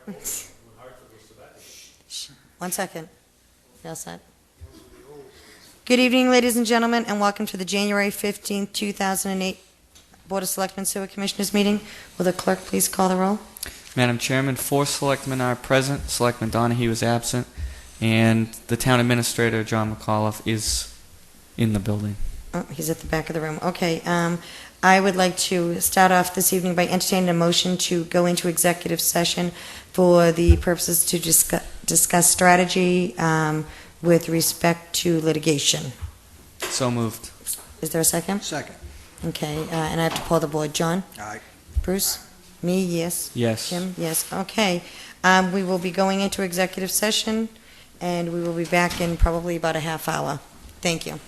1 second. You all set? Good evening, ladies and gentlemen, and welcome to the January 15th, 2008 Board of Selectmen Sewer Commissioners meeting. Will the clerk please call the roll? Madam Chairman, 4 selectmen are present. Selectman Donahue is absent, and the town administrator, John McAuliffe, is in the building. Oh, he's at the back of the room. Okay. I would like to start off this evening by entertaining a motion to go into executive session for the purposes to discuss strategy with respect to litigation. So moved. Is there a second? Second. Okay, and I have to pull the board. John? Aye. Bruce? Me, yes. Yes. Jim? Yes. Okay. We will be going into executive session, and we will be back in probably about a half hour. Thank you.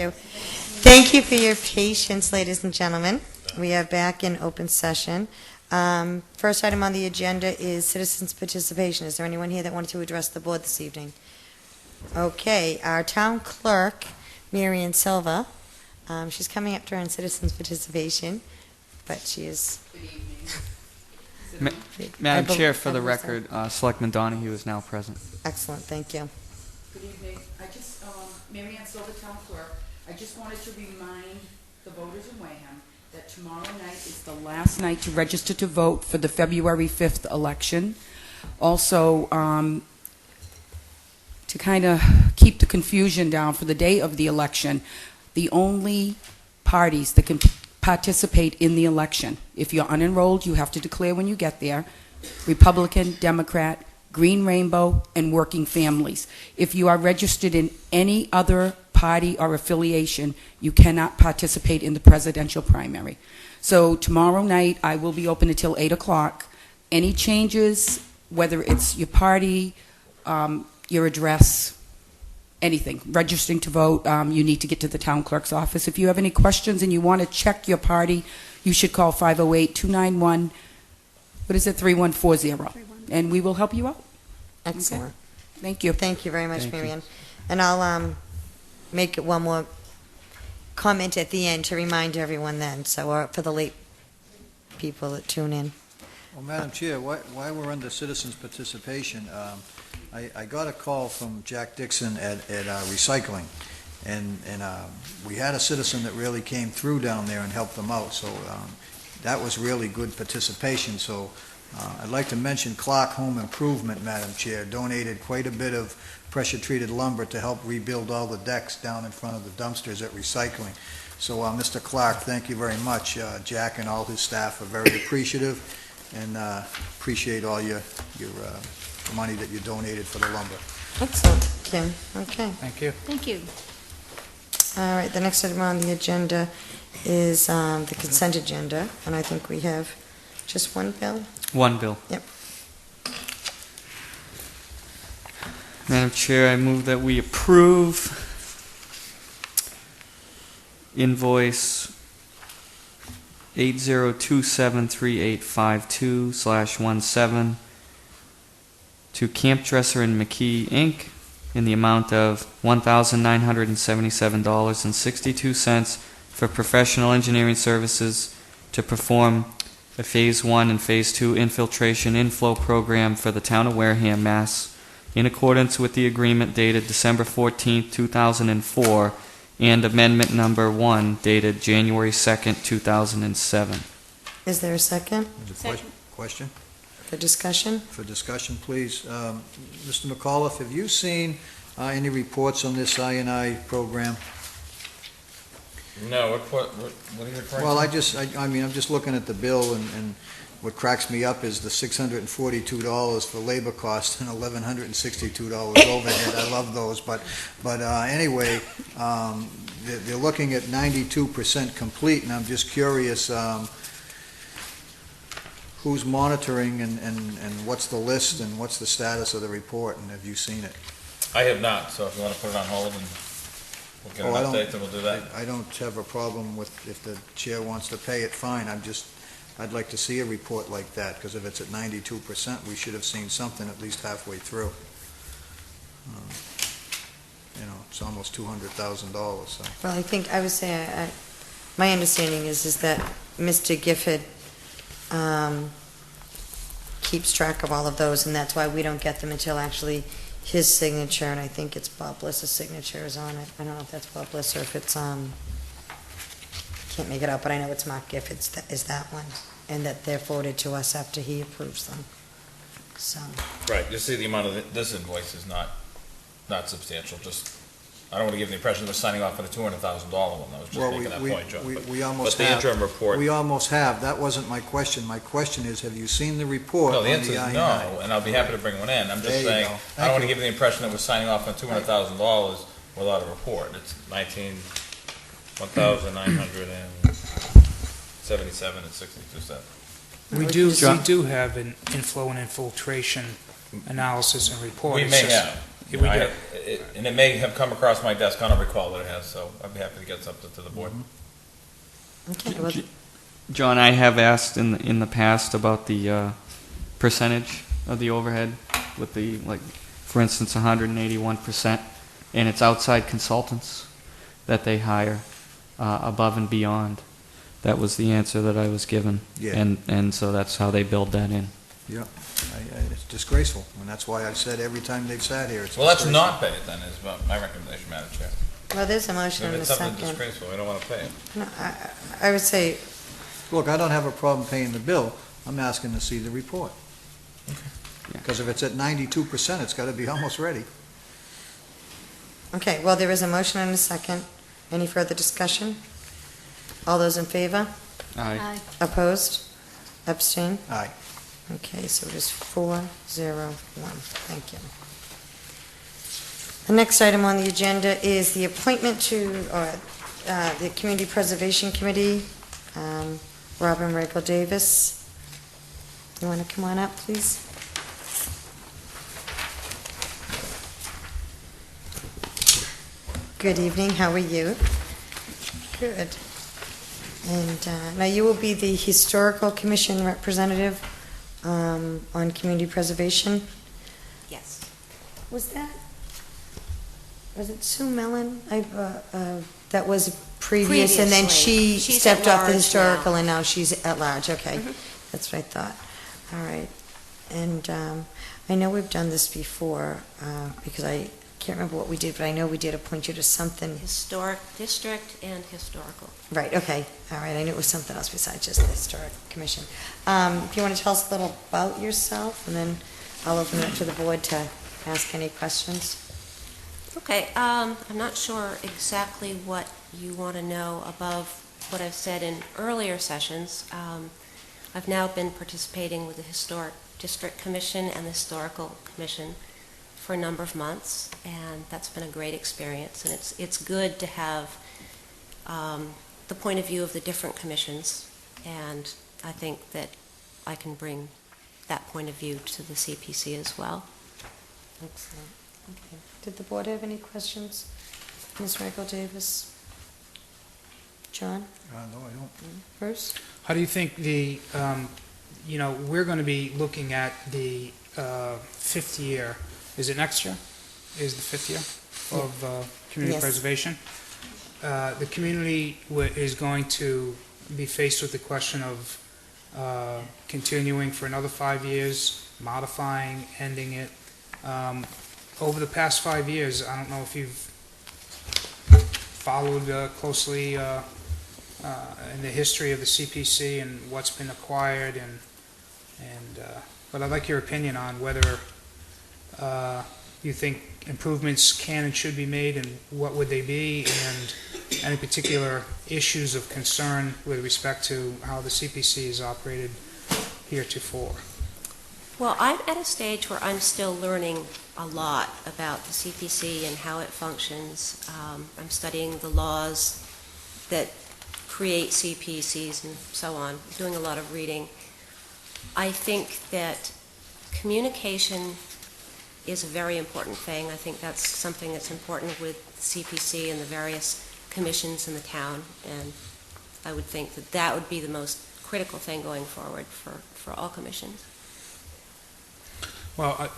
Thank you for your patience, ladies and gentlemen. We are back in open session. First item on the agenda is citizens' participation. Is there anyone here that wanted to address the board this evening? Okay, our town clerk, Marion Silva, she's coming up during citizens' participation, but she is... Good evening. Madam Chair, for the record, Selectman Donahue is now present. Excellent, thank you. Good evening. Marianne Silver, Town Clerk. I just wanted to remind the voters in Wareham that tomorrow night is the last night to register to vote for the February 5th election. Also, to kind of keep the confusion down for the day of the election, the only parties that can participate in the election, if you're unenrolled, you have to declare when you get there, Republican, Democrat, Green Rainbow, and Working Families. If you are registered in any other party or affiliation, you cannot participate in the presidential primary. So tomorrow night, I will be open until 8 o'clock. Any changes, whether it's your party, your address, anything, registering to vote, you need to get to the town clerk's office. If you have any questions and you want to check your party, you should call 508-291, 3140. And we will help you out. Excellent. Okay. Thank you. Thank you very much, Thank you. Marianne. And I'll make it one more comment at the end to remind everyone then, so for the late people that tune in. Well, Madam Chair, while we're under citizens' participation, I got a call from Jack Dixon at Recycling, and we had a citizen that really came through down there and helped them out, so that was really good participation. So I'd like to mention Clark Home Improvement, Madam Chair, donated quite a bit of pressure-treated lumber to help rebuild all the decks down in front of the dumpsters at Recycling. So, Mr. Clark, thank you very much. Jack and all his staff are very appreciative, and appreciate all your money that you donated for the lumber. Excellent, Kim. Okay. Thank you. Thank you. All right, the next item on the agenda is the consent agenda, and I think we have just one bill. One bill. Yep. Madam Chair, I move that we approve invoice 80273852/17 to Camp Dresser and McKee, Inc. in the amount of $1,977.62 for professional engineering services to perform a Phase 1 and Phase 2 infiltration inflow program for the town of Wareham, Mass., in accordance with the agreement dated December 14, 2004, and amendment number 1 dated January 2nd, 2007. Is there a second Question? for discussion? For discussion, please. Mr. McAuliffe, have you seen any reports on this I&I program? No, what are you referring Well, to? I mean, I'm just looking at the bill, and what cracks me up is the $642 for labor costs and $1,162 overhead. I love those, but anyway, they're looking at 92% complete, and I'm just curious who's monitoring and what's the list and what's the status of the report, and have you seen it? I have not, so if you want to put it on hold and we'll get an update, then we'll do that. I don't have a problem with, if the chair wants to pay it, fine. I'd like to see a report like that, because if it's at 92%, we should have seen something at least halfway through. It's almost $200,000, so. Well, I think I would say my understanding is that Mr. Gifford keeps track of all of those, and that's why we don't get them until actually his signature, and I think it's Bob Bliss's signature is on it. I don't know if that's Bob Bliss or if it's, can't make it out, but I know it's Mark Gifford's is that one, and that they're forwarded to us after he approves them. So, Right, you see the amount of this invoice is not substantial, just, I don't want to give the impression we're signing off for the $200,000 one, I was just Well, making that point, Joe. we almost But the have. interim report, We almost have. That wasn't my question. My question is, have you seen the report no, on the the answer is I-9? no, and I'll be happy to bring one in. I'm There just you saying, go. I Thank don't want to you. give the impression that we're signing off on $200,000 without a report. It's 1,977 and 62 cents. We do have an inflow and infiltration analysis and report. We It's may just- have. Yeah, we I- do. And it may have come across my desk, I don't recall that it has, so I'd be happy to get something to the board. okay, well, John, I have asked in the past about the percentage of the overhead with the, like, for instance, 181%, and it's outside consultants that they hire above and beyond. That was the answer that I was given. Yeah. And so that's how they build that in. Yeah. It's disgraceful, and that's why I've said every time they've sat here, it's Well, let's disgraceful. not pay it then, is my recommendation, Madam Chair. well, there's a motion If in a it's something second. disgraceful, we don't want to pay it. No, I would say, Look, I don't have a problem paying the bill. I'm asking to see the report. Yeah. Because if it's at 92%, it's got to be almost ready. okay, well, there is a motion and a second. Any further discussion? All those in favor? Aye. Opposed? Abstain? Aye. Okay, so it is 401. Thank you. The next item on the agenda is the appointment to the Community Preservation Committee. Robin Rachel Davis. You want to come on up, please? Good evening, how are you? Good. And now you will be the Historical Commission representative on community preservation. Yes. Was it Sue Mellon? That was previous, and then Previously. she She's stepped at off the large historical, now. and now she's at large, okay. Mhm. That's what I thought. All right. And I know we've done this before, because I can't remember what we did, but I know we did appoint you to something. Historic district and historical. Right, okay, all right, I knew it was something else besides just the Historic Commission. If you want to tell us a little about yourself, and then I'll open it up to the board to ask any questions. Okay, I'm not sure exactly what you want to know above what I've said in earlier sessions. I've now been participating with the Historic District Commission and the Historical Commission for a number of months, and that's been a great experience, and it's good to have the point of view of the different commissions, and I think that I can bring that point of view to the CPC as well. Excellent, okay. Did the board have any questions? Ms. Rachel Davis? John? No, I don't. Bruce? How do you think we're going to be looking at the fifth year, is it next year? Is the fifth year of community Yes. preservation? The community is going to be faced with the question of continuing for another 5 years, modifying, ending it. Over the past 5 years, I don't know if you've followed closely in the history of the CPC and what's been acquired, but I'd like your opinion on whether you think improvements can and should be made, and what would they be, and any particular issues of concern with respect to how the CPC is operated heretofore. Well, I'm at a stage where I'm still learning a lot about the CPC and how it functions. I'm studying the laws that create CPCs and so on, doing a lot of reading. I think that communication is a very important thing. I think that's something that's important with the CPC and the various commissions in the town, and I would think that that would be the most critical thing going forward for all commissions. Well,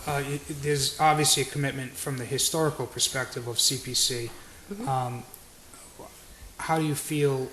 there's obviously a commitment from the historical perspective of CPC. Mhm. How do you feel